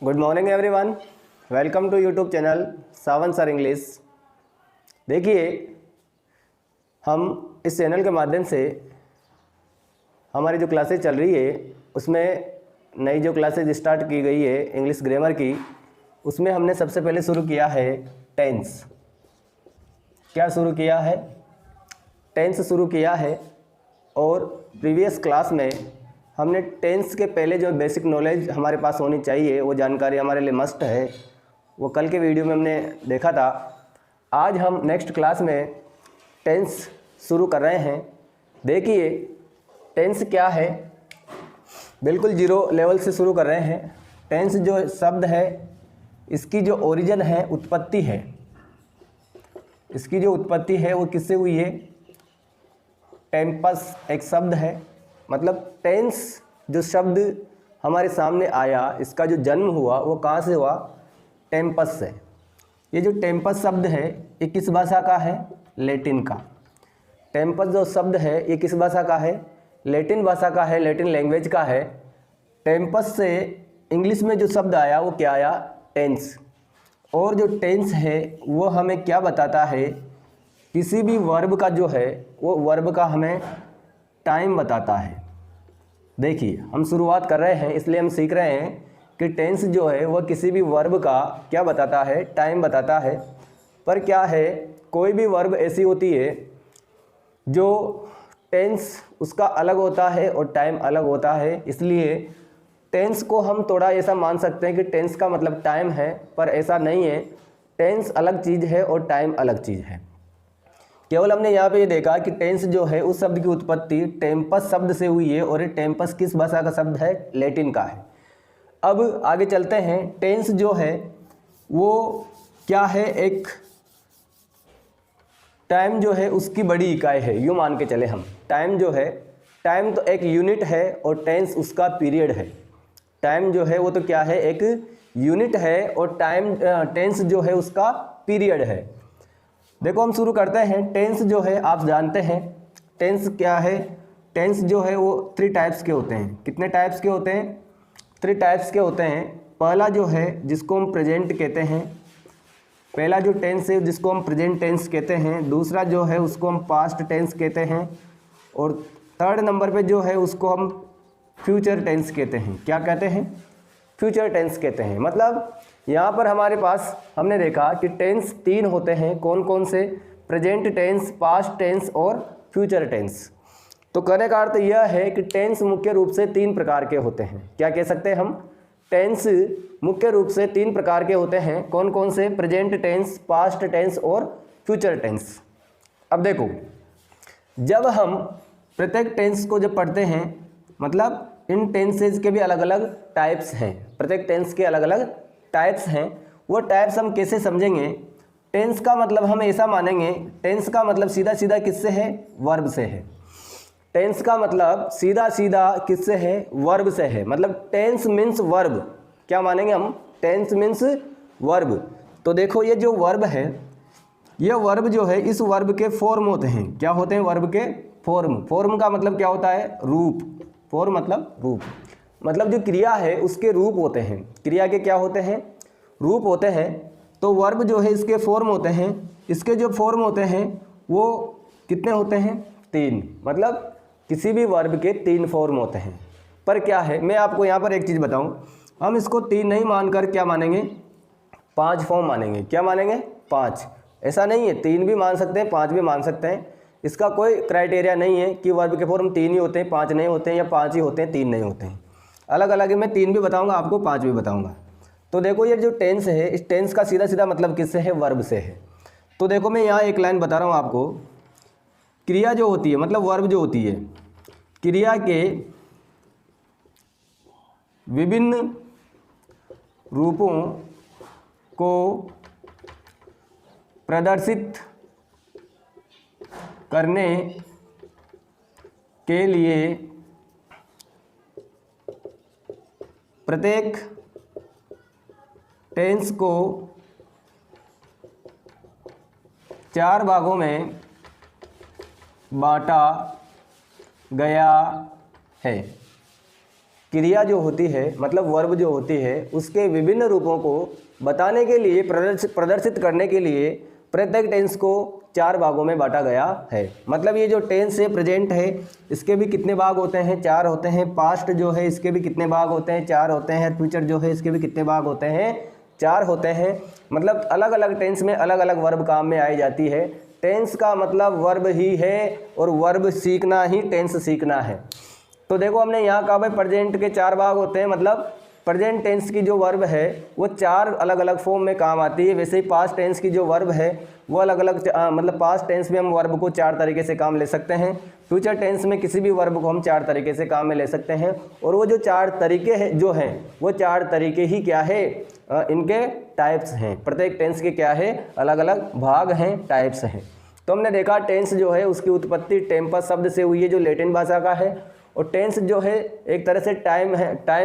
Good morning everyone, welcome to YouTube channel Sawan sir English. देखिए, हम इस चैनल के माध्यम से हमारी जो क्लासेज चल रही है उसमें नई जो क्लासेज स्टार्ट की गई है इंग्लिश ग्रामर की, उसमें हमने सबसे पहले शुरू किया है टेंस। क्या शुरू किया है? टेंस शुरू किया है। और प्रीवियस क्लास में हमने टेंस के पहले जो बेसिक नॉलेज हमारे पास होनी चाहिए, वो जानकारी हमारे लिए मस्ट है, वो कल के वीडियो में हमने देखा था। आज हम नेक्स्ट क्लास में टेंस शुरू कर रहे हैं। देखिए, टेंस क्या है, बिल्कुल जीरो लेवल से शुरू कर रहे हैं। टेंस जो शब्द है, इसकी जो ओरिजिन है, उत्पत्ति है, इसकी जो उत्पत्ति है वो किससे हुई है? टेम्पस एक शब्द है, मतलब टेंस जो शब्द हमारे सामने आया, इसका जो जन्म हुआ वो कहाँ से हुआ? टेम्पस से। ये जो टेम्पस शब्द है ये किस भाषा का है? लैटिन का। टेम्पस जो शब्द है ये किस भाषा का है? लैटिन भाषा का है, लैटिन लैंग्वेज का है। टेम्पस से इंग्लिश में जो शब्द आया वो क्या आया? टेंस। और जो टेंस है वो हमें क्या बताता है? किसी भी वर्ब का जो है वो वर्ब का हमें टाइम बताता है। देखिए, हम शुरुआत कर रहे हैं इसलिए हम सीख रहे हैं कि टेंस जो है वह किसी भी वर्ब का क्या बताता है? टाइम बताता है। पर क्या है, कोई भी वर्ब ऐसी होती है जो टेंस उसका अलग होता है और टाइम अलग होता है, इसलिए टेंस को हम थोड़ा ऐसा मान सकते हैं कि टेंस का मतलब टाइम है, पर ऐसा नहीं है। टेंस अलग चीज़ है और टाइम अलग चीज़ है। केवल हमने यहाँ पे ये देखा कि टेंस जो है उस शब्द की उत्पत्ति टेम्पस शब्द से हुई है, और ये टेम्पस किस भाषा का शब्द है? लैटिन का है। अब आगे चलते हैं। टेंस जो है वो क्या है? एक टाइम जो है उसकी बड़ी इकाई है, यूँ मान के चले हम। टाइम जो है, टाइम तो एक यूनिट है और टेंस उसका पीरियड है। टाइम जो है वो तो क्या है? एक यूनिट है, और टेंस जो है उसका पीरियड है। देखो, हम शुरू करते हैं। टेंस जो है आप जानते हैं टेंस क्या है? टेंस जो है वो 3 टाइप्स के होते हैं। कितने टाइप्स के होते हैं? 3 टाइप्स के होते हैं। पहला जो है जिसको हम प्रेजेंट कहते हैं, पहला जो टेंस है जिसको हम प्रेजेंट टेंस कहते हैं। दूसरा जो है उसको हम पास्ट टेंस कहते हैं, और थर्ड नंबर पे जो है उसको हम फ्यूचर टेंस कहते हैं। क्या कहते हैं? फ्यूचर टेंस कहते हैं। मतलब यहाँ पर हमारे पास हमने देखा कि टेंस 3 होते हैं। कौन कौन से? प्रेजेंट टेंस, पास्ट टेंस और फ्यूचर टेंस। तो कहने का अर्थ यह है कि टेंस मुख्य रूप से 3 प्रकार के होते हैं। क्या कह सकते हैं हम? टेंस मुख्य रूप से 3 प्रकार के होते हैं। कौन कौन से? प्रेजेंट टेंस, पास्ट टेंस और फ्यूचर टेंस। अब देखो, जब हम प्रत्येक टेंस को जब पढ़ते हैं, मतलब इन टेंसेज के भी अलग अलग टाइप्स हैं। प्रत्येक टेंस के अलग अलग टाइप्स हैं। वो टाइप्स हम कैसे समझेंगे? टेंस का मतलब हम ऐसा मानेंगे, टेंस का मतलब सीधा सीधा किससे है? वर्ब से है। टेंस का मतलब सीधा सीधा किससे है? वर्ब से है। मतलब टेंस मीन्स वर्ब। क्या मानेंगे हम? Tense means verb. तो देखो, ये जो वर्ब है, ये वर्ब जो है इस वर्ब के फॉर्म होते हैं। क्या होते हैं? वर्ब के फॉर्म। फॉर्म का मतलब क्या होता है? रूप। फॉर्म मतलब रूप। मतलब जो क्रिया है उसके रूप होते हैं। क्रिया के क्या होते हैं? रूप होते हैं। तो वर्ब जो है इसके फॉर्म होते हैं। इसके जो फॉर्म होते हैं वो कितने होते हैं? 3। मतलब किसी भी वर्ब के 3 फॉर्म होते हैं। पर क्या है, मैं आपको यहाँ पर एक चीज़ बताऊँ, हम इसको 3 नहीं मानकर क्या मानेंगे? 5 फॉर्म मानेंगे। क्या मानेंगे? 5। ऐसा नहीं है, 3 भी मान सकते हैं, 5 भी मान सकते हैं। इसका कोई क्राइटेरिया नहीं है कि वर्ब के फॉर्म 3 ही होते हैं, 5 नहीं होते हैं, या 5 ही होते हैं, 3 नहीं होते हैं। अलग अलग है। मैं 3 भी बताऊंगा आपको, 5 भी बताऊंगा। तो देखो, ये जो टेंस है, इस टेंस का सीधा सीधा मतलब किससे है? वर्ब से है। तो देखो, मैं यहाँ एक लाइन बता रहा हूँ आपको। क्रिया जो होती है, मतलब वर्ब जो होती है, क्रिया के विभिन्न रूपों को प्रदर्शित करने के लिए प्रत्येक टेंस को 4 भागों में बांटा गया है। क्रिया जो होती है मतलब वर्ब जो होती है उसके विभिन्न रूपों को बताने के लिए प्रदर्शित करने के लिए प्रत्येक टेंस को 4 भागों में बांटा गया है। मतलब ये जो टेंस है प्रेजेंट है इसके भी कितने भाग होते हैं, 4 होते हैं। पास्ट जो है इसके भी कितने भाग होते हैं, 4 होते हैं। फ्यूचर जो है इसके भी कितने भाग होते हैं, 4 होते हैं। मतलब अलग अलग टेंस में अलग अलग वर्ब काम में आई जाती है। टेंस का मतलब वर्ब ही है और वर्ब सीखना ही टेंस सीखना है। तो देखो हमने यहाँ कहा भाई प्रेजेंट के 4 भाग होते हैं, मतलब प्रेजेंट टेंस की जो वर्ब है वो 4 अलग अलग फॉर्म में काम आती है। वैसे ही पास्ट टेंस की जो वर्ब है वो अलग अलग मतलब पास्ट टेंस में हम वर्ब को 4 तरीके से काम ले सकते हैं। फ्यूचर टेंस में किसी भी वर्ब को हम 4 तरीके से काम में ले सकते हैं। और वो जो 4 तरीके हैं जो हैं वो 4 तरीके ही क्या है, इनके टाइप्स हैं। प्रत्येक टेंस के क्या है, अलग अलग भाग हैं, टाइप्स हैं। तो हमने देखा टेंस जो है उसकी उत्पत्ति टेम्पस शब्द से हुई है जो लैटिन भाषा का है। और टेंस जो है एक तरह से टाइम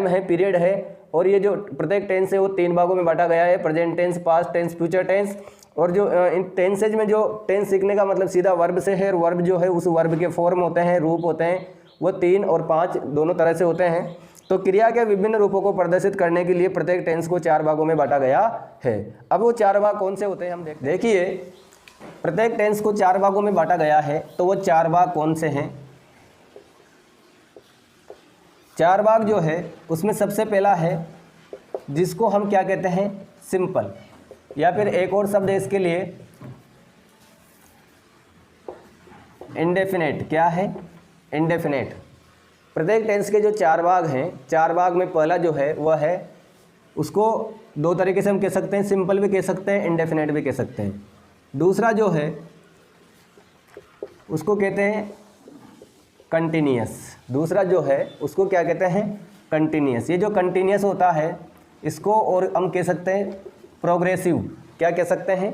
है, पीरियड है। और ये जो प्रत्येक टेंस है वो 3 भागों में बांटा गया है, present tense, past tense, future tense. और जो इन टेंसेज में जो टेंस सीखने का मतलब सीधा वर्ब से है, और वर्ब जो है उस वर्ब के फॉर्म होते हैं, रूप होते हैं, वो 3 और 5 दोनों तरह से होते हैं। तो क्रिया के विभिन्न रूपों को प्रदर्शित करने के लिए प्रत्येक टेंस को 4 भागों में बांटा गया है। अब वो 4 भाग कौन से होते हैं हम देखिए, प्रत्येक टेंस को 4 भागों में बांटा गया है। तो वो 4 भाग कौन से हैं? 4 भाग जो है उसमें सबसे पहला है जिसको हम क्या कहते हैं, सिंपल, या फिर एक और शब्द है इसके लिए इंडेफिनेट। क्या है? इंडेफिनेट। प्रत्येक टेंस के जो 4 भाग हैं, 4 भाग में पहला जो है वह है, उसको 2 तरीके से हम कह सकते हैं, सिंपल भी कह सकते हैं, इंडेफिनेट भी कह सकते हैं। दूसरा जो है उसको कहते हैं कंटिन्यूअस। दूसरा जो है उसको क्या कहते हैं, कंटिन्यूअस। ये जो कंटिन्यूअस होता है इसको और हम कह सकते हैं प्रोग्रेसिव। क्या कह सकते हैं?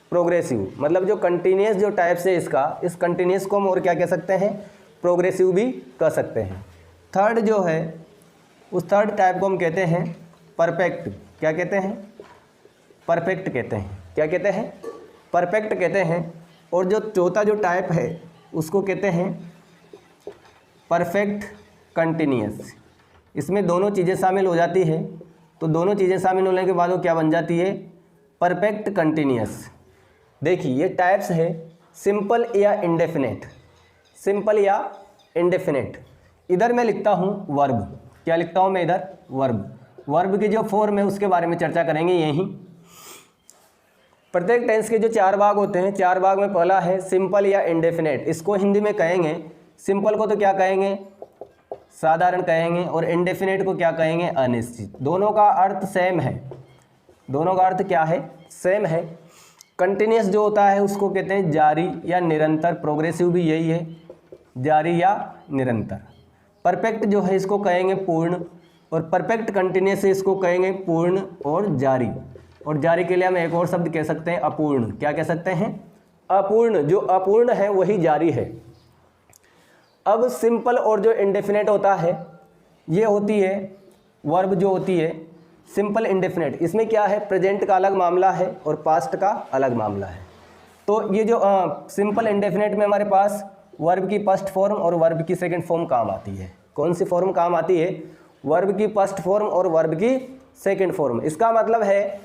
प्रोग्रेसिव। मतलब जो कंटिन्यूअस जो टाइप्स है इसका, इस कंटिन्यूअस को हम और क्या कह सकते हैं, प्रोग्रेसिव भी कह सकते हैं। थर्ड जो है उस थर्ड टाइप को हम कहते हैं परफेक्ट। क्या कहते हैं? परफेक्ट कहते हैं। क्या कहते हैं? परफेक्ट कहते हैं। और जो चौथा जो टाइप है उसको कहते हैं परफेक्ट कंटिन्यूअस। इसमें दोनों चीज़ें शामिल हो जाती है। तो दोनों चीज़ें शामिल होने के बाद वो क्या बन जाती है, परफेक्ट कंटिन्यूअस। देखिए ये टाइप्स है सिंपल या इंडेफिनेट। सिंपल या इंडेफिनेट। इधर मैं लिखता हूँ वर्ब। क्या लिखता हूँ मैं इधर? वर्ब। वर्ब की जो फॉर्म है उसके बारे में चर्चा करेंगे यहीं। प्रत्येक टेंस के जो 4 भाग होते हैं, 4 भाग में पहला है सिंपल या इंडेफिनेट। इसको हिंदी में कहेंगे, सिंपल को तो क्या कहेंगे, साधारण कहेंगे, और इंडेफिनेट को क्या कहेंगे, अनिश्चित। दोनों का अर्थ सेम है। दोनों का अर्थ क्या है, सेम है। कंटिन्यूअस जो होता है उसको कहते हैं जारी या निरंतर। प्रोग्रेसिव भी यही है, जारी या निरंतर। परफेक्ट जो है इसको कहेंगे पूर्ण, और परफेक्ट कंटिन्यूअस इसको कहेंगे पूर्ण और जारी। और जारी के लिए हम एक और शब्द कह सकते हैं अपूर्ण। क्या कह सकते हैं? अपूर्ण। जो अपूर्ण है वही जारी है। अब सिंपल और जो इंडेफिनेट होता है ये होती है वर्ब जो होती है सिंपल इंडेफिनेट। इसमें क्या है, प्रेजेंट का अलग मामला है और पास्ट का अलग मामला है। तो ये जो सिंपल इंडेफिनेट में हमारे पास वर्ब की फर्स्ट फॉर्म और वर्ब की सेकंड फॉर्म काम आती है। कौन सी फॉर्म काम आती है? वर्ब की फर्स्ट फॉर्म और वर्ब की सेकंड फॉर्म। इसका मतलब है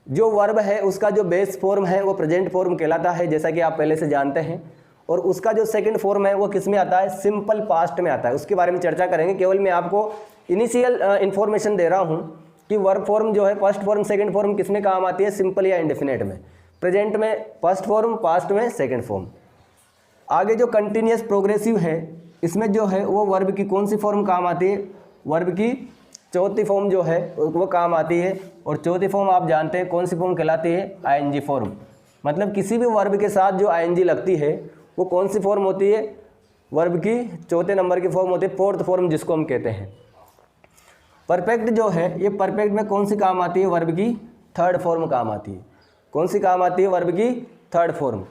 जो वर्ब है उसका जो बेस फॉर्म है वो प्रेजेंट फॉर्म कहलाता है, जैसा कि आप पहले से जानते हैं। और उसका जो सेकंड फॉर्म है वो किस में आता है, सिंपल पास्ट में आता है। उसके बारे में चर्चा करेंगे। केवल मैं आपको इनिशियल इन्फॉर्मेशन दे रहा हूँ कि वर्ब फॉर्म जो है फर्स्ट फॉर्म सेकंड फॉर्म किस में काम आती है, सिंपल या इंडेफिनेट में। प्रेजेंट में फर्स्ट फॉर्म, पास्ट में सेकंड फॉर्म। आगे जो कंटिन्यूअस प्रोग्रेसिव है इसमें जो है वो वर्ब की कौन सी फॉर्म काम आती है, वर्ब की चौथी फॉर्म जो है वो काम आती है। और चौथी फॉर्म आप जानते हैं कौन सी फॉर्म कहलाती है, आईएनजी फॉर्म। मतलब किसी भी वर्ब के साथ जो आईएनजी लगती है वो कौन सी फॉर्म होती है, वर्ब की चौथे नंबर की फॉर्म होती है, फोर्थ फॉर्म जिसको हम कहते हैं। परफेक्ट जो है ये परफेक्ट में कौन सी काम आती है, वर्ब की थर्ड फॉर्म काम आती है। कौन सी काम आती है, वर्ब की थर्ड फॉर्म।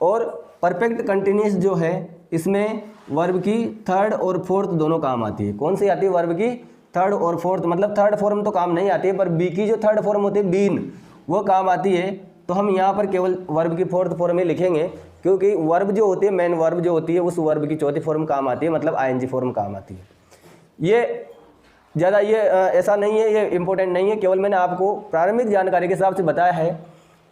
और परफेक्ट कंटिन्यूअस जो है इसमें वर्ब की थर्ड और फोर्थ दोनों काम आती है। कौन सी आती है, वर्ब की थर्ड और फोर्थ। मतलब थर्ड फॉर्म तो काम नहीं आती है, पर बी की जो थर्ड फॉर्म होती है, बीन, वो काम आती है। तो हम यहाँ पर केवल वर्ब की फोर्थ फॉर्म ही लिखेंगे, क्योंकि वर्ब जो होती है, मेन वर्ब जो होती है, उस वर्ब की चौथी फॉर्म काम आती है, मतलब आईएनजी फॉर्म काम आती है। ये ज़्यादा ये ऐसा नहीं है, ये इम्पोर्टेंट नहीं है, केवल मैंने आपको प्रारंभिक जानकारी के हिसाब से बताया है।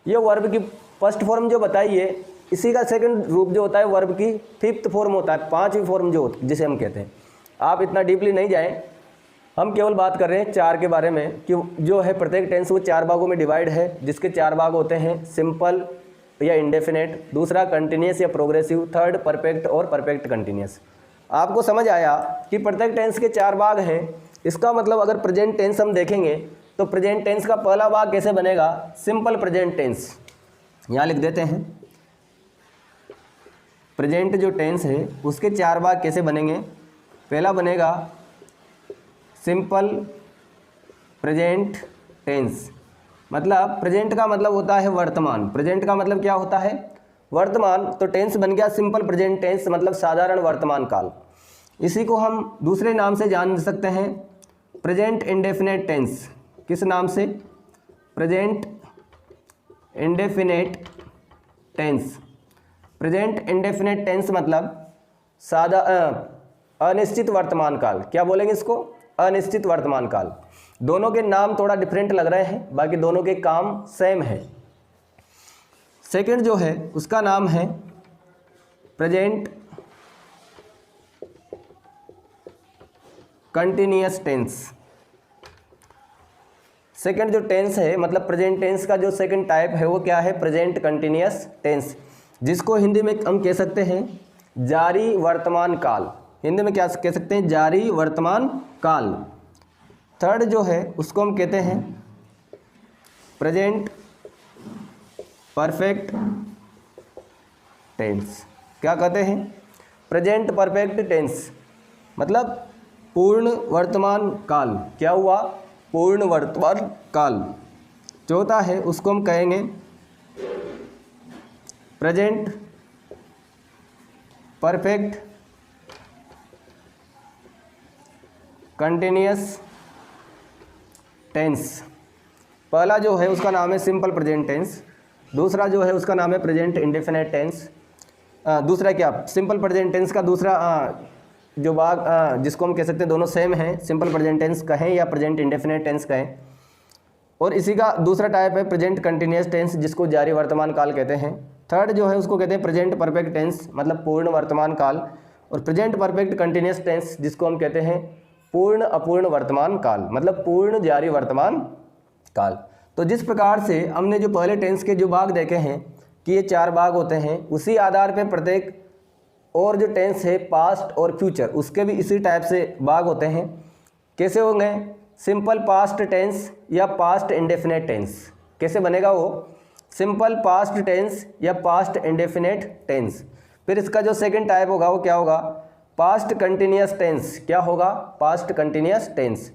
ये वर्ब की फर्स्ट फॉर्म जो बताई है, इसी का सेकंड रूप जो होता है वर्ब की फिफ्थ फॉर्म होता है, पांचवी फॉर्म जो जिसे हम कहते हैं। आप इतना डीपली नहीं जाएं, हम केवल बात कर रहे हैं चार के बारे में कि जो है प्रत्येक टेंस वो चार भागों में डिवाइड है, जिसके चार भाग होते हैं सिंपल या इंडेफिनेट, दूसरा कंटिन्यूस या प्रोग्रेसिव, थर्ड परफेक्ट और परफेक्ट कंटिन्यूस। आपको समझ आया कि प्रत्येक टेंस के चार भाग हैं। इसका मतलब अगर प्रेजेंट टेंस हम देखेंगे तो प्रेजेंट टेंस का पहला भाग कैसे बनेगा, सिंपल प्रेजेंट टेंस। यहाँ लिख देते हैं प्रेजेंट जो टेंस है उसके चार भाग कैसे बनेंगे। पहला बनेगा सिंपल प्रेजेंट टेंस, मतलब प्रेजेंट का मतलब होता है वर्तमान। प्रेजेंट का मतलब क्या होता है, वर्तमान। तो टेंस बन गया सिंपल प्रेजेंट टेंस, मतलब साधारण वर्तमान काल। इसी को हम दूसरे नाम से जान सकते हैं, प्रेजेंट इंडेफिनेट टेंस। किस नाम से, present indefinite tense. Present indefinite tense मतलब अनिश्चित वर्तमान काल। क्या बोलेंगे इसको, अनिश्चित वर्तमान काल। दोनों के नाम थोड़ा डिफरेंट लग रहे हैं, बाकी दोनों के काम सेम है। सेकंड जो है उसका नाम है प्रेजेंट कंटिन्यूअस टेंस। सेकंड जो टेंस है मतलब प्रेजेंट टेंस का जो सेकंड टाइप है वो क्या है, प्रेजेंट कंटिन्यूअस टेंस, जिसको हिंदी में हम कह सकते हैं जारी वर्तमान काल। हिंदी में क्या कह सकते हैं, जारी वर्तमान काल। थर्ड जो है उसको हम कहते हैं प्रेजेंट परफेक्ट टेंस। क्या कहते हैं, प्रेजेंट परफेक्ट टेंस, मतलब पूर्ण वर्तमान काल। क्या हुआ, पूर्ण वर्तमान काल। चौथा है उसको हम कहेंगे प्रेजेंट परफेक्ट कंटिन्यूअस टेंस। पहला जो है उसका नाम है सिंपल प्रेजेंट टेंस, दूसरा जो है उसका नाम है प्रेजेंट इंडेफिनेट टेंस। दूसरा क्या, सिंपल प्रेजेंट टेंस का दूसरा जो भाग जिसको हम कह सकते हैं दोनों सेम हैं, सिंपल प्रेजेंट टेंस कहें या प्रेजेंट इंडेफिनेट टेंस कहें। और इसी का दूसरा टाइप है प्रेजेंट कंटिन्यूअस टेंस, जिसको जारी वर्तमान काल कहते हैं। थर्ड जो है उसको कहते हैं प्रेजेंट परफेक्ट टेंस, मतलब पूर्ण वर्तमान काल। और प्रेजेंट परफेक्ट कंटिन्यूअस टेंस जिसको हम कहते हैं पूर्ण अपूर्ण वर्तमान काल, मतलब पूर्ण जारी वर्तमान काल। तो जिस प्रकार से हमने जो पहले टेंस के जो भाग देखे हैं कि ये चार भाग होते हैं, उसी आधार पे प्रत्येक और जो टेंस है पास्ट और फ्यूचर उसके भी इसी टाइप से भाग होते हैं। कैसे होंगे, सिंपल पास्ट टेंस या पास्ट इंडेफिनेट टेंस। कैसे बनेगा वो, सिंपल पास्ट टेंस या पास्ट इंडेफिनेट टेंस। फिर इसका जो सेकंड टाइप होगा वो क्या होगा, पास्ट कंटिन्यूअस टेंस। क्या होगा, पास्ट कंटिन्यूअस टेंस।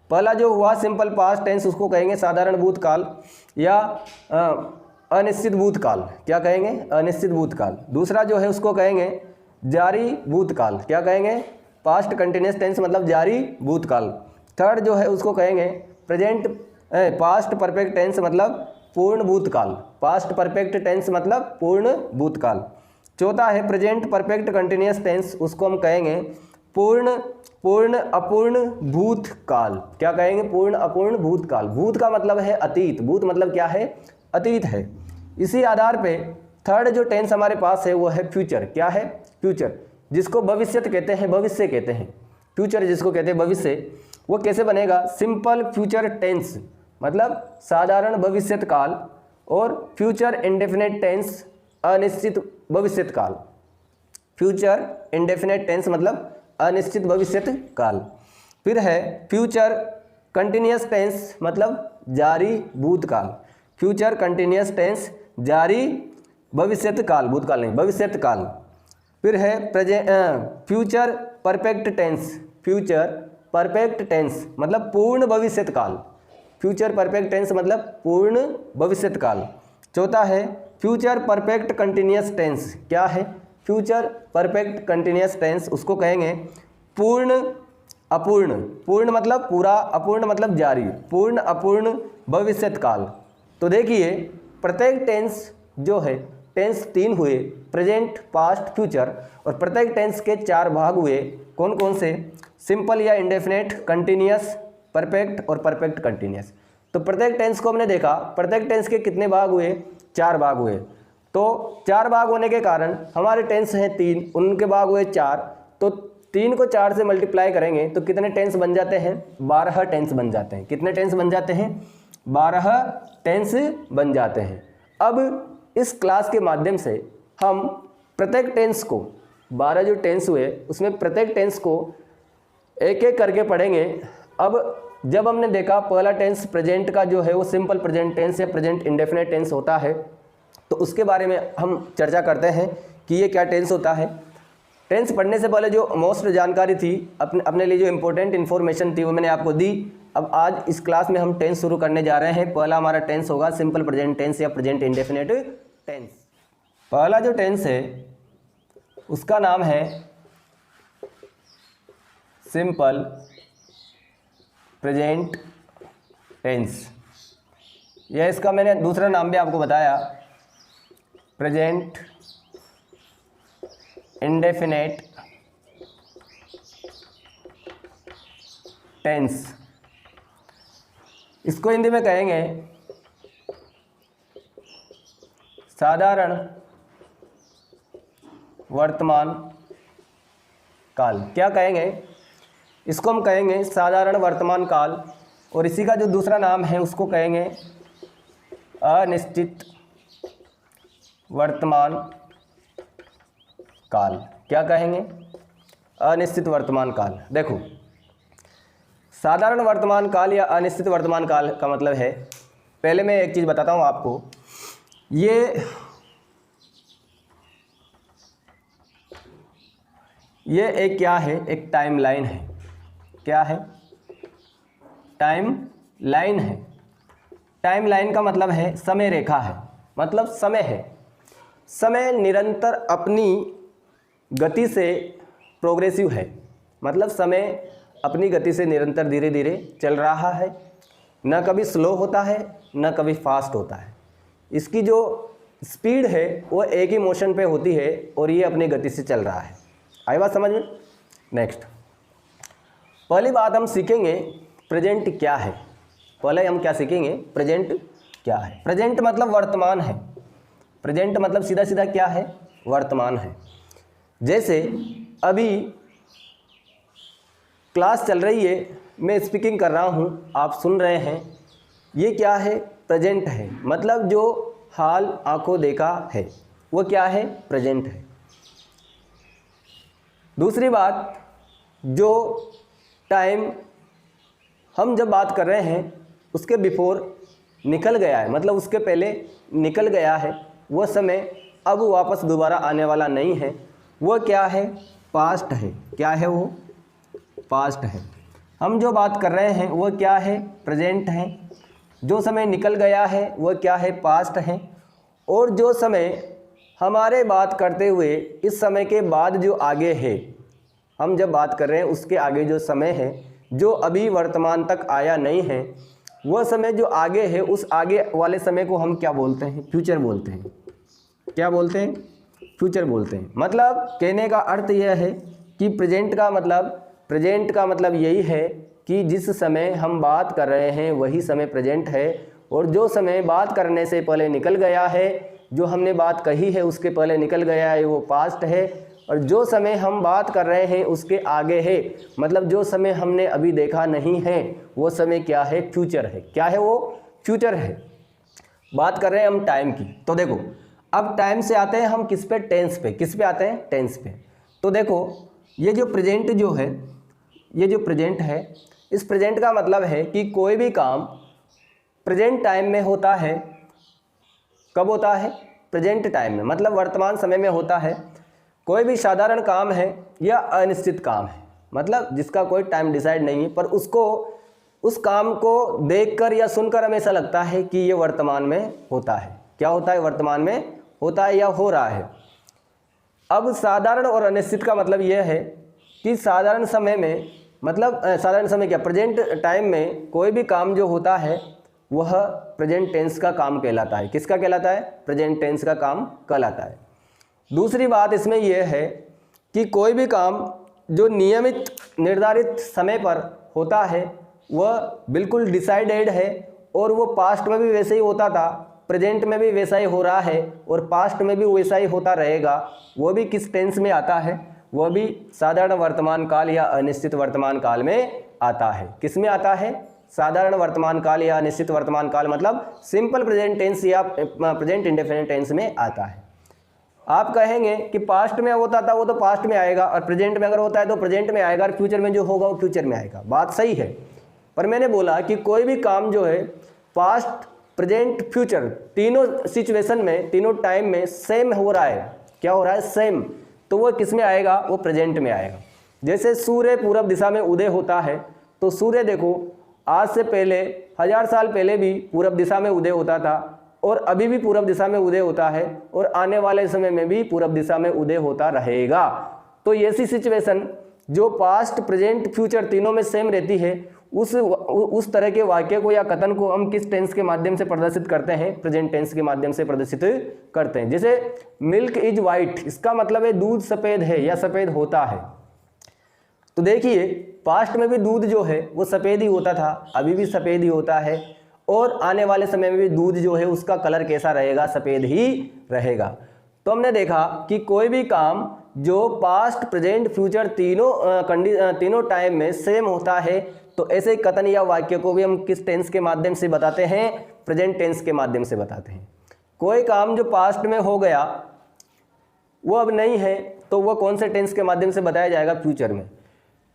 पहला जो हुआ सिंपल पास्ट टेंस उसको कहेंगे साधारण भूतकाल या अनिश्चित भूतकाल। क्या कहेंगे, अनिश्चित भूतकाल। दूसरा जो है उसको कहेंगे जारी भूतकाल। क्या कहेंगे, पास्ट कंटिन्यूअस टेंस मतलब जारी भूतकाल। थर्ड जो है उसको कहेंगे प्रेजेंट पास्ट परफेक्ट टेंस, मतलब पूर्ण भूतकाल। पास्ट परफेक्ट टेंस मतलब पूर्ण भूतकाल। चौथा है प्रेजेंट परफेक्ट कंटिन्यूअस टेंस, उसको हम कहेंगे पूर्ण अपूर्ण भूतकाल। क्या कहेंगे, पूर्ण अपूर्ण भूतकाल। भूत का मतलब है अतीत, भूत मतलब क्या है, अतीत है। इसी आधार पे थर्ड जो टेंस हमारे पास है वो है फ्यूचर। क्या है, फ्यूचर, जिसको भविष्यत कहते हैं, भविष्य कहते हैं। फ्यूचर जिसको कहते हैं भविष्य, वो कैसे बनेगा, सिंपल फ्यूचर टेंस मतलब साधारण भविष्यत काल, और फ्यूचर इंडेफिनेट टेंस अनिश्चित भविष्यत काल। फ्यूचर इंडेफिनेट टेंस मतलब अनिश्चित भविष्यत काल। फिर है फ्यूचर कंटिन्यूअस टेंस मतलब जारी भूतकाल। फ्यूचर कंटिन्यूअस टेंस जारी भविष्यत काल, भूतकाल नहीं, भविष्यत काल। फिर है future perfect tense. Future perfect tense मतलब पूर्ण भविष्यत काल। फ्यूचर परफेक्ट टेंस मतलब पूर्ण भविष्यत काल। चौथा है फ्यूचर परफेक्ट कंटिन्यूअस टेंस। क्या है, फ्यूचर परफेक्ट कंटिन्यूअस टेंस, उसको कहेंगे पूर्ण अपूर्ण। पूर्ण मतलब पूरा, अपूर्ण मतलब जारी, पूर्ण अपूर्ण भविष्यत काल। तो देखिए प्रत्येक टेंस जो है, टेंस तीन हुए, प्रेजेंट पास्ट फ्यूचर, और प्रत्येक टेंस के चार भाग हुए। कौन कौन से, सिंपल या इंडेफिनेट, कंटिन्यूअस, परफेक्ट और परफेक्ट कंटिन्यूअस। तो प्रत्येक टेंस को हमने देखा, प्रत्येक टेंस के कितने भाग हुए, 4 भाग हुए। तो 4 भाग होने के कारण हमारे टेंस हैं 3, उनके भाग हुए 4, तो 3 को 4 से मल्टीप्लाई करेंगे तो कितने टेंस बन जाते हैं, 12 टेंस बन जाते हैं। कितने टेंस बन जाते हैं, 12 टेंस बन जाते हैं। अब इस क्लास के माध्यम से हम प्रत्येक टेंस को, 12 जो टेंस हुए उसमें प्रत्येक टेंस को एक एक करके पढ़ेंगे। अब जब हमने देखा पहला टेंस प्रेजेंट का जो है वो सिंपल प्रेजेंट टेंस या प्रेजेंट इंडेफिनेट टेंस होता है, तो उसके बारे में हम चर्चा करते हैं कि ये क्या टेंस होता है। टेंस पढ़ने से पहले जो मोस्ट जानकारी थी, अपने लिए जो इम्पोर्टेंट इन्फॉर्मेशन थी वो मैंने आपको दी। अब आज इस क्लास में हम टेंस शुरू करने जा रहे हैं। पहला हमारा टेंस होगा सिंपल प्रेजेंट टेंस या प्रेजेंट इंडेफिनेट टेंस। पहला जो टेंस है उसका नाम है सिंपल प्रेजेंट टेंस, यह इसका मैंने दूसरा नाम भी आपको बताया, प्रेजेंट इंडेफिनेट टेंस। इसको हिंदी में कहेंगे साधारण वर्तमान काल। क्या कहेंगे, इसको हम कहेंगे साधारण वर्तमान काल, और इसी का जो दूसरा नाम है उसको कहेंगे अनिश्चित वर्तमान काल। क्या कहेंगे, अनिश्चित वर्तमान काल। देखो साधारण वर्तमान काल या अनिश्चित वर्तमान काल का मतलब है, पहले मैं एक चीज़ बताता हूँ आपको, ये एक क्या है, एक टाइम लाइन है। क्या है, टाइम लाइन है। टाइम लाइन का मतलब है समय रेखा है, मतलब समय है। समय निरंतर अपनी गति से प्रोग्रेसिव है, मतलब समय अपनी गति से निरंतर धीरे धीरे चल रहा है, न कभी स्लो होता है न कभी फास्ट होता है। इसकी जो स्पीड है वो एक ही मोशन पे होती है और ये अपनी गति से चल रहा है। आई बात समझ में। नेक्स्ट, पहली बात हम सीखेंगे प्रेजेंट क्या है। पहले हम क्या सीखेंगे, प्रेजेंट क्या है। प्रेजेंट मतलब वर्तमान है। प्रेजेंट मतलब सीधा सीधा क्या है, वर्तमान है। जैसे अभी क्लास चल रही है, मैं स्पीकिंग कर रहा हूँ, आप सुन रहे हैं, ये क्या है, प्रेजेंट है। मतलब जो हाल आंखों देखा है वो क्या है, प्रेजेंट है। दूसरी बात, जो टाइम हम जब बात कर रहे हैं उसके बिफोर निकल गया है, मतलब उसके पहले निकल गया है, वो समय अब वापस दोबारा आने वाला नहीं है, वो क्या है, पास्ट है। क्या है वो, पास्ट है। हम जो बात कर रहे हैं वो क्या है, प्रेजेंट है। जो समय निकल गया है वो क्या है, पास्ट है। और जो समय हमारे बात करते हुए इस समय के बाद जो आगे है, हम जब बात कर रहे हैं उसके आगे जो समय है जो अभी वर्तमान तक आया नहीं है, वह समय जो आगे है उस आगे वाले समय को हम क्या बोलते हैं, फ्यूचर बोलते हैं। क्या बोलते हैं, फ्यूचर बोलते हैं। मतलब कहने का अर्थ यह है कि प्रेजेंट का मतलब यही है कि जिस समय हम बात कर रहे हैं वही समय प्रेजेंट है, और जो समय बात करने से पहले निकल गया है, जो हमने बात कही है उसके पहले निकल गया है, वो पास्ट है। और जो समय हम बात कर रहे हैं उसके आगे है, मतलब जो समय हमने अभी देखा नहीं है वो समय क्या है, फ्यूचर है। क्या है वो, फ्यूचर है। बात कर रहे हैं हम टाइम की, तो देखो अब टाइम से आते हैं हम किस पे, टेंस पे। किस पे आते हैं, टेंस पे। तो देखो ये जो प्रेजेंट जो है, ये जो प्रेजेंट है, इस प्रेजेंट का मतलब है कि कोई भी काम प्रेजेंट टाइम में होता है। कब होता है, प्रेजेंट टाइम में, मतलब वर्तमान समय में होता है। कोई भी साधारण काम है या अनिश्चित काम है, मतलब जिसका कोई टाइम डिसाइड नहीं है, पर उसको, उस काम को देखकर या सुनकर हमें ऐसा लगता है कि ये वर्तमान में होता है। क्या होता है, वर्तमान में होता है या हो रहा है। अब साधारण और अनिश्चित का मतलब यह है कि साधारण समय में, मतलब साधारण समय क्या, प्रेजेंट टाइम में कोई भी काम जो होता है वह प्रेजेंट टेंस का काम कहलाता है। किसका कहलाता है, प्रेजेंट टेंस का काम कहलाता है। दूसरी बात इसमें यह है कि कोई भी काम जो नियमित निर्धारित समय पर होता है वह बिल्कुल डिसाइडेड है, और वो पास्ट में भी वैसे ही होता था, प्रेजेंट में भी वैसा ही हो रहा है, और पास्ट में भी वैसा ही होता रहेगा। वो भी किस टेंस में आता है? वह भी साधारण वर्तमान काल या अनिश्चित वर्तमान काल में आता है। किस में आता है? साधारण वर्तमान काल या अनिश्चित वर्तमान काल, मतलब सिंपल प्रेजेंट टेंस या प्रेजेंट इंडेफिनिट टेंस में आता है। आप कहेंगे कि पास्ट में होता था वो तो पास्ट में आएगा, और प्रेजेंट में अगर होता है तो प्रेजेंट में आएगा, और फ्यूचर में जो होगा वो फ्यूचर में आएगा। बात सही है, पर मैंने बोला कि कोई भी काम जो है पास्ट, प्रेजेंट, फ्यूचर तीनों सिचुएशन में, तीनों टाइम में सेम हो रहा है। क्या हो रहा है? सेम। तो वो किस में आएगा? वो प्रेजेंट में आएगा। जैसे सूर्य पूरब दिशा में उदय होता है, तो सूर्य देखो आज से पहले 1000 साल पहले भी पूरब दिशा में उदय होता था, और अभी भी पूरब दिशा में उदय होता है, और आने वाले समय में भी पूरब दिशा में उदय होता रहेगा। तो ऐसी सिचुएशन जो पास्ट, प्रेजेंट, फ्यूचर तीनों में सेम रहती है, उस तरह के वाक्य को या कथन को हम किस टेंस के माध्यम से प्रदर्शित करते हैं? प्रेजेंट टेंस के माध्यम से प्रदर्शित करते हैं। जैसे मिल्क इज वाइट, इसका मतलब है दूध सफेद है या सफेद होता है। तो देखिए पास्ट में भी दूध जो है वो सफेद ही होता था, अभी भी सफेद ही होता है, और आने वाले समय में भी दूध जो है उसका कलर कैसा रहेगा? सफेद ही रहेगा। तो हमने देखा कि कोई भी काम जो पास्ट, प्रेजेंट, फ्यूचर तीनों टाइम में सेम होता है, तो ऐसे कथन या वाक्य को भी हम किस टेंस के माध्यम से बताते हैं? प्रेजेंट टेंस के माध्यम से बताते हैं। कोई काम जो पास्ट में हो गया वो अब नहीं है, तो वो कौन से टेंस के माध्यम से बताया जाएगा? फ्यूचर में।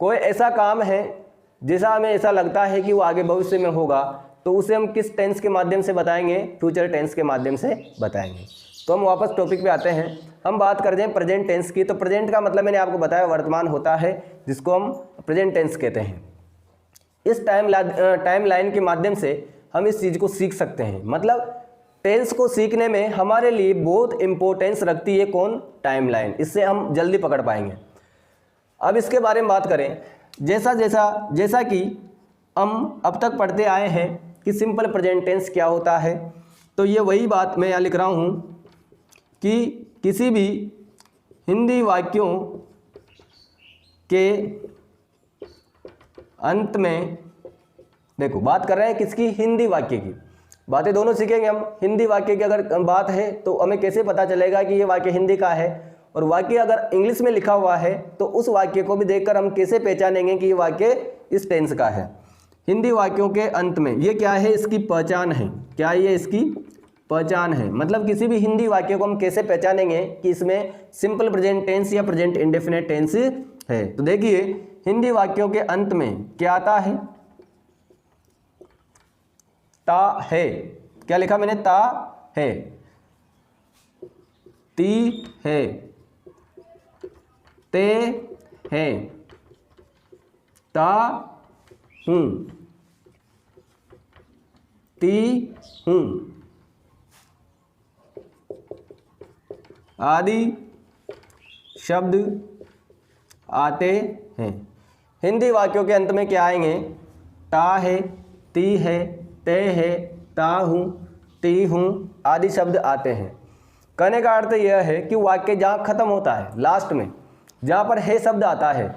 कोई ऐसा काम है जैसा हमें ऐसा लगता है कि वो आगे भविष्य में होगा, तो उसे हम किस टेंस के माध्यम से बताएंगे? फ्यूचर टेंस के माध्यम से बताएंगे। तो हम वापस टॉपिक पे आते हैं, हम बात करते हैं प्रेजेंट टेंस की। तो प्रेजेंट का मतलब मैंने आपको बताया वर्तमान होता है, जिसको हम प्रेजेंट टेंस कहते हैं। इस टाइम लाइन के माध्यम से हम इस चीज़ को सीख सकते हैं। मतलब टेंस को सीखने में हमारे लिए बहुत इंपॉर्टेंस रखती है कौन? Time line. इससे हम जल्दी पकड़ पाएंगे। अब इसके बारे में बात करें, जैसा कि हम अब तक पढ़ते आए हैं कि सिंपल प्रेजेंट टेंस क्या होता है, तो ये वही बात मैं यहाँ लिख रहा हूँ कि किसी भी हिंदी वाक्यों के अंत में, देखो बात कर रहे हैं किसकी? हिंदी वाक्य की। बातें दोनों सीखेंगे हम। हिंदी वाक्य की अगर बात है तो हमें कैसे पता चलेगा कि ये वाक्य हिंदी का है, और वाक्य अगर इंग्लिश में लिखा हुआ है तो उस वाक्य को भी देखकर हम कैसे पहचानेंगे कि ये वाक्य इस टेंस का है। हिंदी वाक्यों के अंत में ये क्या है? इसकी पहचान है। क्या ये इसकी पहचान है? मतलब किसी भी हिंदी वाक्य को हम कैसे पहचानेंगे कि इसमें सिंपल प्रेजेंट टेंस या प्रेजेंट इंडेफिनिट टेंस है। तो देखिए हिंदी वाक्यों के अंत में क्या आता है? ता है। क्या लिखा मैंने? ता है, ती है, ते है, ता हूं, ती हूं आदि शब्द आते हैं। हिंदी वाक्यों के अंत में क्या आएंगे? ता है, ती है, ते है, ता हूँ, ती हूँ आदि शब्द आते हैं। कहने का अर्थ यह है कि वाक्य जहाँ खत्म होता है, लास्ट में जहाँ पर है शब्द आता है,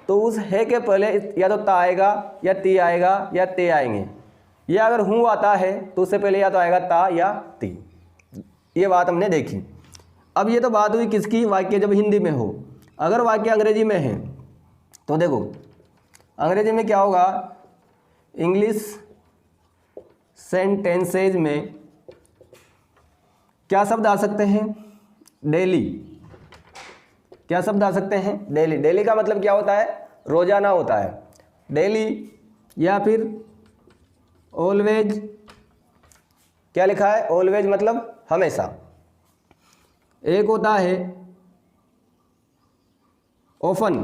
तो उस है के पहले या तो ता आएगा या ती आएगा या ते आएंगे, या अगर हूँ आता है तो उससे पहले या तो आएगा ता या ती। ये बात हमने देखी। अब ये तो बात हुई किसकी? वाक्य जब हिंदी में हो। अगर वाक्य अंग्रेजी में है तो देखो अंग्रेजी में क्या होगा? इंग्लिश सेंटेंसेज में क्या शब्द आ सकते हैं? डेली। क्या शब्द आ सकते हैं? डेली। डेली का मतलब क्या होता है? रोजाना होता है। डेली या फिर ऑलवेज। क्या लिखा है? ऑलवेज मतलब हमेशा। एक होता है ऑफन,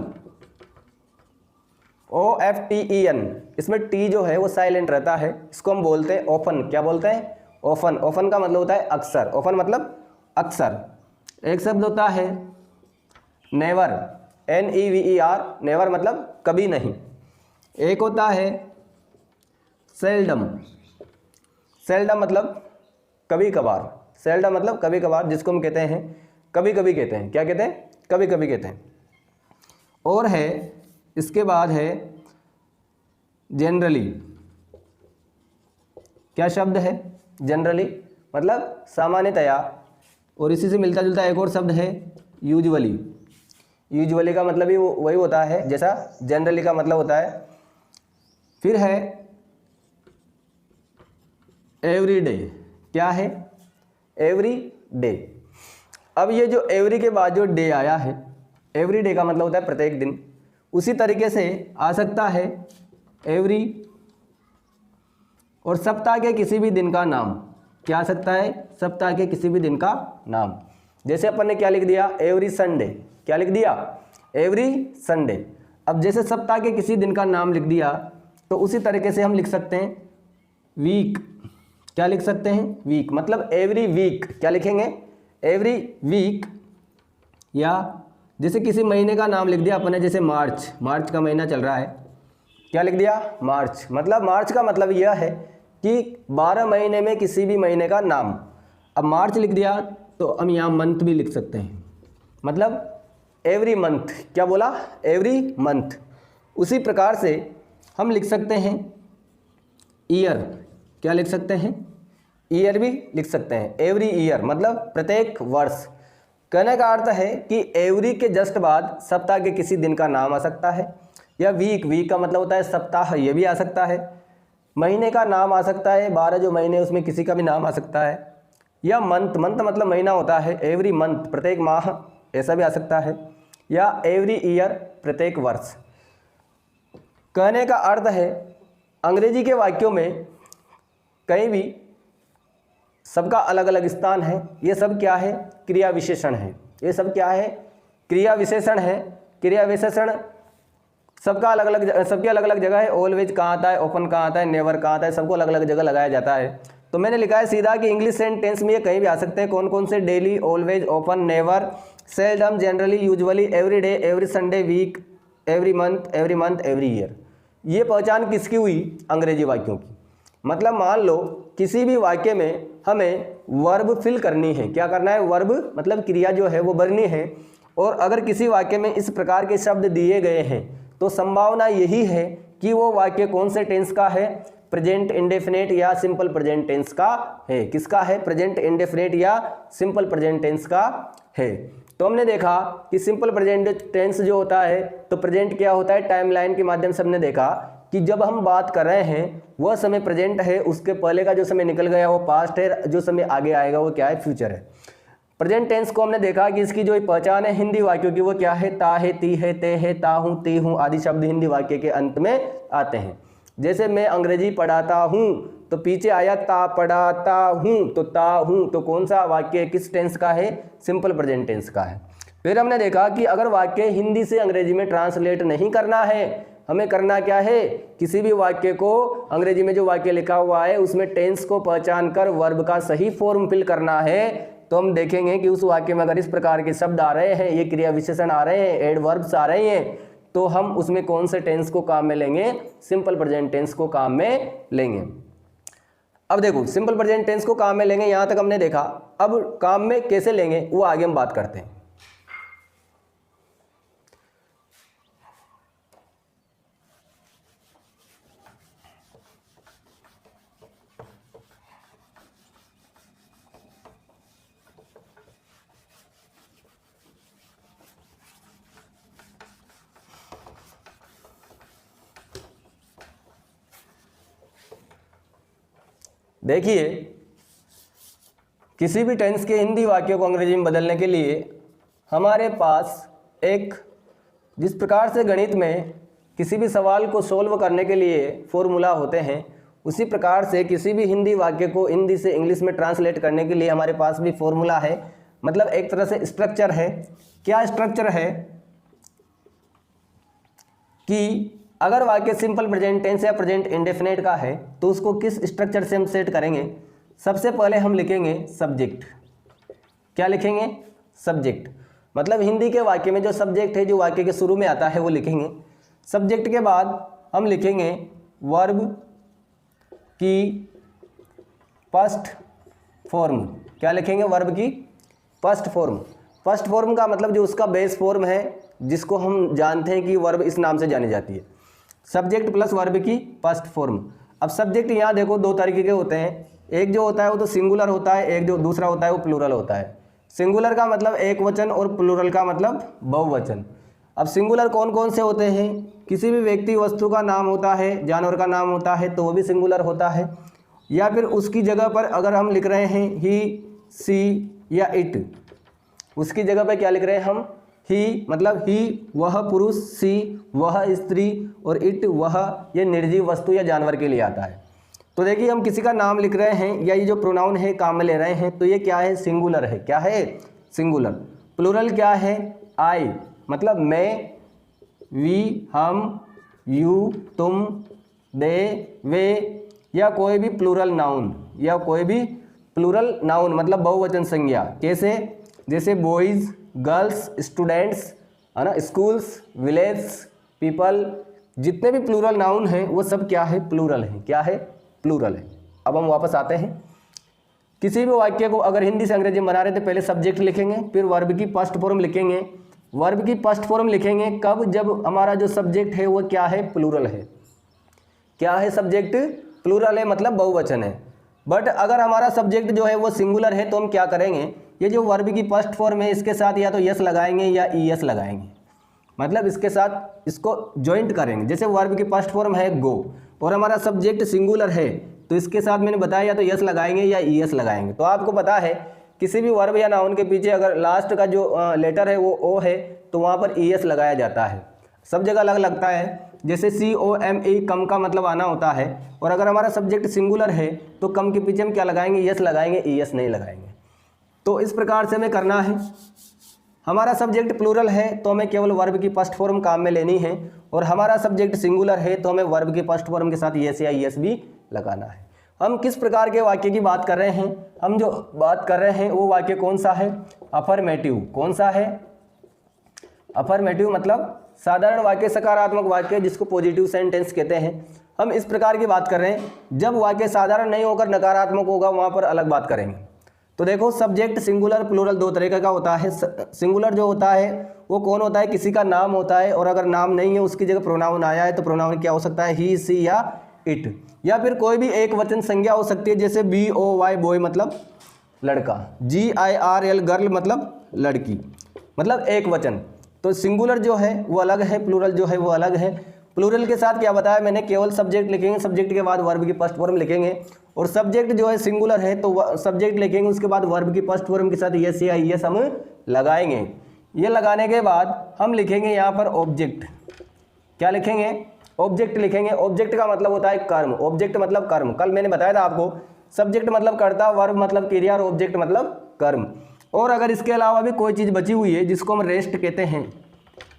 OFTEN। इसमें टी जो है वो साइलेंट रहता है, इसको हम बोलते हैं ऑफन। क्या बोलते हैं? ऑफन। ऑफन का मतलब होता है अक्सर। ऑफन मतलब अक्सर। एक शब्द होता है नेवर, NEVER। नेवर मतलब कभी नहीं। एक होता है सेल्डम। सेल्डम मतलब कभी कभार। सेल्डम मतलब कभी कभार, जिसको हम कहते हैं कभी कभी कहते हैं। क्या कहते हैं? कभी कभी कहते हैं। और है इसके बाद है जनरली। क्या शब्द है? जनरली मतलब सामान्यतया। और इसी से मिलता जुलता एक और शब्द है यूजुअली। यूजुअली का मतलब ही वही होता है जैसा जनरली का मतलब होता है। फिर है एवरी डे। क्या है? Every day. अब ये जो एवरी के बाद जो डे आया है, एवरी डे का मतलब होता है प्रत्येक दिन। उसी तरीके से आ सकता है एवरी और सप्ताह के किसी भी दिन का नाम। क्या आ सकता है? सप्ताह के किसी भी दिन का नाम। जैसे अपन ने क्या लिख दिया? Every Sunday. क्या लिख दिया? Every Sunday. अब जैसे सप्ताह के किसी दिन का नाम लिख दिया तो उसी तरीके से हम लिख सकते हैं वीक। क्या लिख सकते हैं? वीक। मतलब एवरी वीक। क्या लिखेंगे? Every week. या जैसे किसी महीने का नाम लिख दिया अपन ने, जैसे मार्च। मार्च का महीना चल रहा है, क्या लिख दिया? मार्च। मतलब मार्च का मतलब यह है कि 12 महीने में किसी भी महीने का नाम। अब मार्च लिख दिया तो हम यहाँ मंथ भी लिख सकते हैं, मतलब एवरी मंथ। क्या बोला? Every month. उसी प्रकार से हम लिख सकते हैं ईयर। क्या लिख सकते हैं? ईयर भी लिख सकते हैं। एवरी ईयर मतलब प्रत्येक वर्ष। कहने का अर्थ है कि एवरी के जस्ट बाद सप्ताह के किसी दिन का नाम आ सकता है, या वीक। वीक का मतलब होता है सप्ताह, ये भी आ सकता है। महीने का नाम आ सकता है, 12 जो महीने उसमें किसी का भी नाम आ सकता है। या मंथ। मंथ मतलब महीना होता है। एवरी मंथ प्रत्येक माह, ऐसा भी आ सकता है। या एवरी ईयर प्रत्येक वर्ष। कहने का अर्थ है अंग्रेजी के वाक्यों में कहीं भी सबका अलग अलग स्थान है। ये सब क्या है? क्रिया विशेषण है। ये सब क्या है? क्रिया विशेषण है। क्रिया विशेषण सबका अलग अलग, सबकी अलग अलग जगह है। ऑलवेज कहाँ आता है, ओपन कहाँ आता है, नेवर कहाँ आता है, सबको अलग अलग जगह लगाया जाता है। तो मैंने लिखा है सीधा कि इंग्लिश सेंटेंस में ये कहीं भी आ सकते हैं। कौन कौन से? Daily, always, open, never, seldom, generally, usually, every day, every Sunday, week, every month, every year. ये पहचान किसकी हुई? अंग्रेजी वाक्यों की। मतलब मान लो किसी भी वाक्य में हमें वर्ब फिल करनी है। क्या करना है? वर्ब मतलब क्रिया जो है वो भरनी है। और अगर किसी वाक्य में इस प्रकार के शब्द दिए गए हैं तो संभावना यही है कि वो वाक्य कौन से टेंस का है? प्रेजेंट इंडेफिनेट या सिंपल प्रेजेंट टेंस का है। किसका है? प्रेजेंट इंडेफिनेट या सिंपल प्रेजेंट टेंस का है। तो हमने देखा कि सिंपल प्रेजेंट टेंस जो होता है, तो प्रेजेंट क्या होता है? टाइमलाइन के माध्यम से हमने देखा कि जब हम बात कर रहे हैं वह समय प्रेजेंट है, उसके पहले का जो समय निकल गया वो पास्ट है, जो समय आगे आएगा वो क्या है? फ्यूचर है। प्रेजेंट टेंस को हमने देखा कि इसकी जो पहचान है हिंदी वाक्यों की वो क्या है? ता है, ती है, ते है, ता हूँ, ती हूँ आदि शब्द हिंदी वाक्य के अंत में आते हैं। जैसे मैं अंग्रेजी पढ़ाता हूँ तो पीछे आया ता पढ़ाता हूँ, तो ता हूँ तो कौन सा वाक्य किस टेंस का है? सिंपल प्रेजेंट टेंस का है। फिर हमने देखा कि अगर वाक्य हिंदी से अंग्रेजी में ट्रांसलेट नहीं करना है, हमें करना क्या है? किसी भी वाक्य को अंग्रेजी में जो वाक्य लिखा हुआ है उसमें टेंस को पहचान कर वर्ब का सही फॉर्म फिल करना है। तो हम देखेंगे कि उस वाक्य में अगर इस प्रकार के शब्द आ रहे हैं, ये क्रिया विशेषण आ रहे हैं, एडवर्ब्स आ रहे हैं, तो हम उसमें कौन से टेंस को काम में लेंगे? सिंपल प्रेजेंट टेंस को काम में लेंगे। अब देखो सिंपल प्रेजेंट टेंस को काम में लेंगे, यहां तक हमने देखा। अब काम में कैसे लेंगे वो आगे हम बात करते हैं। देखिए किसी भी टेंस के हिंदी वाक्यों को अंग्रेजी में बदलने के लिए हमारे पास एक, जिस प्रकार से गणित में किसी भी सवाल को सोल्व करने के लिए फॉर्मूला होते हैं, उसी प्रकार से किसी भी हिंदी वाक्य को हिंदी से इंग्लिश में ट्रांसलेट करने के लिए हमारे पास भी फॉर्मूला है। मतलब एक तरह से स्ट्रक्चर है। क्या स्ट्रक्चर है? कि अगर वाक्य सिंपल प्रेजेंट टेंस या प्रेजेंट इंडेफिनेट का है तो उसको किस स्ट्रक्चर से हम सेट करेंगे? सबसे पहले हम लिखेंगे सब्जेक्ट। क्या लिखेंगे? सब्जेक्ट। मतलब हिंदी के वाक्य में जो सब्जेक्ट है, जो वाक्य के शुरू में आता है, वो लिखेंगे। सब्जेक्ट के बाद हम लिखेंगे वर्ब की फर्स्ट फॉर्म। क्या लिखेंगे? वर्ब की फर्स्ट फॉर्म। फर्स्ट फॉर्म का मतलब जो उसका बेस फॉर्म है, जिसको हम जानते हैं कि वर्ब इस नाम से जानी जाती है, सब्जेक्ट प्लस वर्ब की फर्स्ट फॉर्म। अब सब्जेक्ट यहाँ देखो दो तरीके के होते हैं, एक जो होता है वो तो सिंगुलर होता है, एक जो दूसरा होता है वो प्लूरल होता है। सिंगुलर का मतलब एक वचन और प्लूरल का मतलब बहुवचन। अब सिंगुलर कौन कौन से होते हैं? किसी भी व्यक्ति वस्तु का नाम होता है, जानवर का नाम होता है तो वो भी सिंगुलर होता है, या फिर उसकी जगह पर अगर हम लिख रहे हैं ही, सी या इट, उसकी जगह पर क्या लिख रहे हैं हम? ही, मतलब ही वह पुरुष, सी वह स्त्री, और इट वह ये निर्जीव वस्तु या जानवर के लिए आता है। तो देखिए हम किसी का नाम लिख रहे हैं या ये जो प्रोनाउन है काम में ले रहे हैं तो ये क्या है? सिंगुलर है। क्या है? सिंगुलर। प्लूरल क्या है? आई, मतलब मैं, वी, हम, यू, तुम, दे, वे, या कोई भी प्लूरल नाउन, या कोई भी प्लूरल नाउन मतलब बहुवचन संज्ञा। कैसे? जैसे बॉयज़, गर्ल्स, स्टूडेंट्स, है ना, स्कूल्स, विलेज, पीपल, जितने भी प्लूरल नाउन हैं वो सब क्या है? प्लूरल हैं। क्या है? प्लूरल है। अब हम वापस आते हैं, किसी भी वाक्य को अगर हिंदी से अंग्रेजी में बना रहे तो पहले सब्जेक्ट लिखेंगे, फिर वर्ब की फर्स्ट फॉर्म लिखेंगे। वर्ब की फर्स्ट फॉर्म लिखेंगे कब? जब हमारा जो सब्जेक्ट है वो क्या है? प्लूरल है। क्या है? सब्जेक्ट प्लूरल है, मतलब बहुवचन है। बट अगर हमारा सब्जेक्ट जो है वो सिंगुलर है तो हम क्या करेंगे? ये जो वर्ब की फर्स्ट फॉर्म है इसके साथ या तो यस लगाएंगे या ईएस लगाएंगे, मतलब इसके साथ इसको जॉइंट करेंगे। जैसे वर्ब की फर्स्ट फॉर्म है गो और हमारा सब्जेक्ट सिंगुलर है तो इसके साथ मैंने बताया या तो यस लगाएंगे या ईएस लगाएंगे। तो आपको पता है किसी भी वर्ब या नाउन के पीछे अगर लास्ट का जो लेटर है वो ओ है तो वहाँ पर ईएस लगाया जाता है। सब जगह अलग लगता है। जैसे COME कम का मतलब आना होता है, और अगर हमारा सब्जेक्ट सिंगुलर है तो कम के पीछे हम क्या लगाएंगे? यस लगाएंगे, ईएस नहीं लगाएंगे। तो इस प्रकार से हमें करना है। हमारा सब्जेक्ट प्लूरल है तो हमें केवल वर्ब की फर्स्ट फॉर्म काम में लेनी है, और हमारा सब्जेक्ट सिंगुलर है तो हमें वर्ब की फर्स्ट फॉर्म के साथ यस या ईएस भी लगाना है। हम किस प्रकार के वाक्य की बात कर रहे हैं? हम जो बात कर रहे हैं वो वाक्य कौन सा है? अफर्मेटिव। कौन सा है? अफर्मेटिव मतलब साधारण वाक्य, सकारात्मक वाक्य, जिसको पॉजिटिव सेंटेंस कहते हैं। हम इस प्रकार की बात कर रहे हैं। जब वाक्य साधारण नहीं होकर नकारात्मक होगा वहाँ पर अलग बात करेंगे। तो देखो सब्जेक्ट सिंगुलर प्लूरल दो तरीके का होता है। सिंगुलर जो होता है वो कौन होता है? किसी का नाम होता है, और अगर नाम नहीं है उसकी जगह प्रोनाउन आया है तो प्रोनाउन क्या हो सकता है? ही, सी या इट, या फिर कोई भी एक वचन संज्ञा हो सकती है। जैसे BOY बॉय मतलब लड़का, GIRL गर्ल मतलब लड़की, मतलब एक वचन। तो सिंगुलर जो है वो अलग है, प्लूरल जो है वो अलग है। प्लूरल के साथ क्या बताया मैंने? केवल सब्जेक्ट लिखेंगे, सब्जेक्ट के बाद वर्ब की फर्स्ट फॉर्म लिखेंगे, और सब्जेक्ट जो है सिंगुलर है तो सब्जेक्ट लिखेंगे, उसके बाद वर्ब की फर्स्ट फॉर्म के साथ यस या ईएस हम लगाएंगे। ये लगाने के बाद हम लिखेंगे यहाँ पर ऑब्जेक्ट। क्या लिखेंगे? ऑब्जेक्ट लिखेंगे। ऑब्जेक्ट का मतलब होता है कर्म। ऑब्जेक्ट मतलब कर्म। कल मैंने बताया था आपको, सब्जेक्ट मतलब कर्ता, वर्ब मतलब क्रिया, और ऑब्जेक्ट मतलब कर्म। और अगर इसके अलावा भी कोई चीज़ बची हुई है जिसको हम रेस्ट कहते हैं,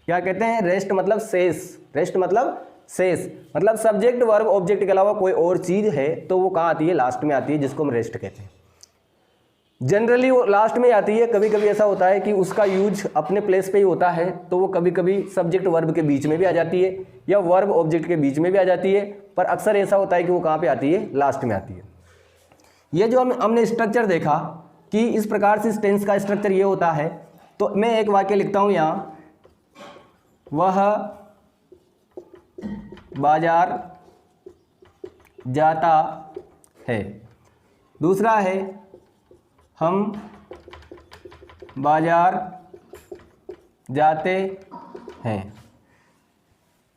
क्या कहते हैं? रेस्ट मतलब शेष। रेस्ट मतलब शेष, मतलब सब्जेक्ट वर्ब ऑब्जेक्ट के अलावा कोई और चीज़ है तो वो कहाँ आती है? लास्ट में आती है, जिसको हम रेस्ट कहते हैं। जनरली वो लास्ट में आती है। कभी कभी ऐसा होता है कि उसका यूज अपने प्लेस पे ही होता है, तो वो कभी कभी सब्जेक्ट वर्ब के बीच में भी आ जाती है या वर्ब ऑब्जेक्ट के बीच में भी आ जाती है, पर अक्सर ऐसा होता है कि वो कहाँ पे आती है? लास्ट में आती है। ये जो हमने स्ट्रक्चर देखा कि इस प्रकार से टेंस का स्ट्रक्चर ये होता है, तो मैं एक वाक्य लिखता हूँ यहाँ, वह बाजार जाता है। दूसरा है हम बाजार जाते हैं।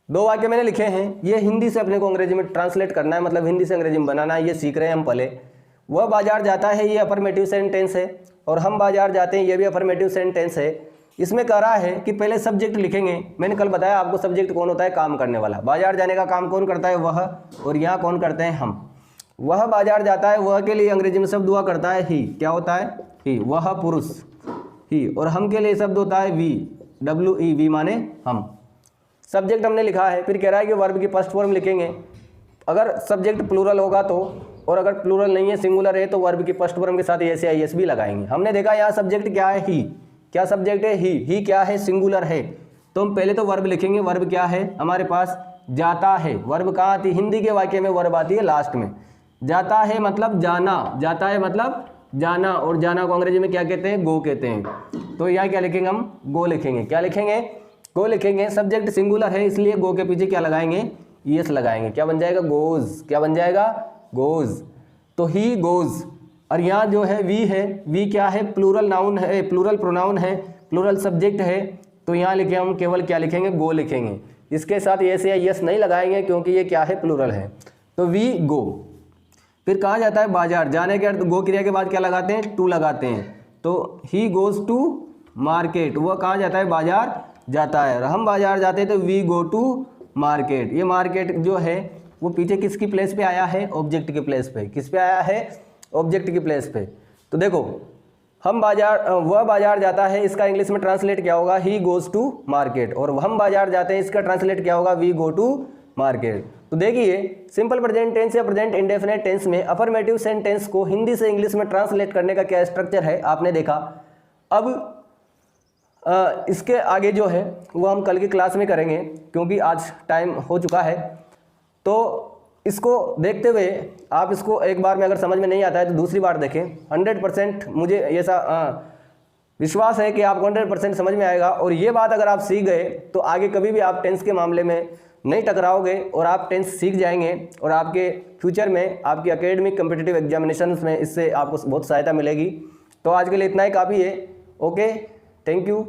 दो वाक्य मैंने लिखे हैं। ये हिंदी से अपने को अंग्रेजी में ट्रांसलेट करना है, मतलब हिंदी से अंग्रेजी में बनाना है, ये सीख रहे हैं हम पहले। वह बाजार जाता है ये अफर्मेटिव सेंटेंस है, और हम बाजार जाते हैं ये भी अफर्मेटिव सेंटेंस है। इसमें कह रहा है कि पहले सब्जेक्ट लिखेंगे। मैंने कल बताया आपको सब्जेक्ट कौन होता है? काम करने वाला। बाजार जाने का काम कौन करता है? वह, और यहाँ कौन करते हैं? हम। वह बाजार जाता है, वह के लिए अंग्रेजी में शब्द हुआ करता है ही। क्या होता है? ही। वह पुरुष, ही, और हम के लिए शब्द होता है वी, WE, वी माने हम। सब्जेक्ट हमने लिखा है। फिर कह रहा है कि वर्ब की फर्स्ट फॉर्म लिखेंगे। अगर सब्जेक्ट प्लूरल होगा तो, और अगर प्लूरल नहीं है, सिंगुलर है, तो वर्ब की फर्स्ट फॉर्म के साथ एस या एस भी लगाएंगे। हमने देखा यहाँ सब्जेक्ट क्या है? ही। क्या सब्जेक्ट है? ही क्या है? सिंगुलर है। तो हम पहले तो वर्ब लिखेंगे। वर्ब क्या है हमारे पास? जाता है। वर्ब कहाँ आती है? हिंदी के वाक्य में वर्ब आती है लास्ट में। जाता है मतलब जाना, जाता है मतलब जाना, और जाना को अंग्रेजी में क्या कहते हैं? गो कहते हैं। तो यहाँ क्या लिखेंगे हम, गो लिखेंगे। क्या लिखेंगे, गो लिखेंगे। सब्जेक्ट सिंगुलर है इसलिए गो के पीछे क्या लगाएंगे, ईएस लगाएंगे। क्या बन जाएगा, गोज। क्या बन जाएगा, गोज। तो ही गोज। और यहाँ जो है वी है, वी क्या है, प्लूरल नाउन है, प्लूरल प्रोनाउन है, प्लूरल सब्जेक्ट है। तो यहाँ लिखे हम केवल क्या लिखेंगे, गो लिखेंगे। इसके साथ एस या यस नहीं लगाएंगे क्योंकि ये क्या है, प्लूरल है। तो वी गो। फिर कहाँ जाता है, बाजार। जाने के अर्थ गो क्रिया के बाद क्या लगाते हैं, टू लगाते हैं। तो ही गोज टू मार्केट, वह कहाँ जाता है, बाजार जाता है। और हम बाजार जाते हैं तो वी गो टू मार्केट। ये मार्केट जो है वो पीछे किसकी प्लेस पे आया है, ऑब्जेक्ट के प्लेस पे। किस पे आया है, ऑब्जेक्ट की प्लेस पे। तो देखो हम बाजार, वह बाजार जाता है, इसका इंग्लिश में ट्रांसलेट क्या होगा, ही गोज टू मार्केट। और हम बाजार जाते हैं, इसका ट्रांसलेट क्या होगा, वी गो टू मार्केट। तो देखिए सिंपल प्रेजेंट टेंस या प्रेजेंट इंडेफिनिट टेंस में अफर्मेटिव सेंटेंस को हिंदी से इंग्लिश में ट्रांसलेट करने का क्या स्ट्रक्चर है आपने देखा। अब इसके आगे जो है वो हम कल की क्लास में करेंगे क्योंकि आज टाइम हो चुका है। तो इसको देखते हुए आप इसको एक बार में अगर समझ में नहीं आता है तो दूसरी बार देखें। 100% मुझे ऐसा विश्वास है कि आपको 100% समझ में आएगा। और ये बात अगर आप सीख गए तो आगे कभी भी आप टेंस के मामले में नहीं टकराओगे और आप टेंस सीख जाएंगे। और आपके फ्यूचर में आपकी एकेडमिक कम्पिटिटिव एग्जामिनेशंस में इससे आपको बहुत सहायता मिलेगी। तो आज के लिए इतना ही काफ़ी है। Okay, thank you.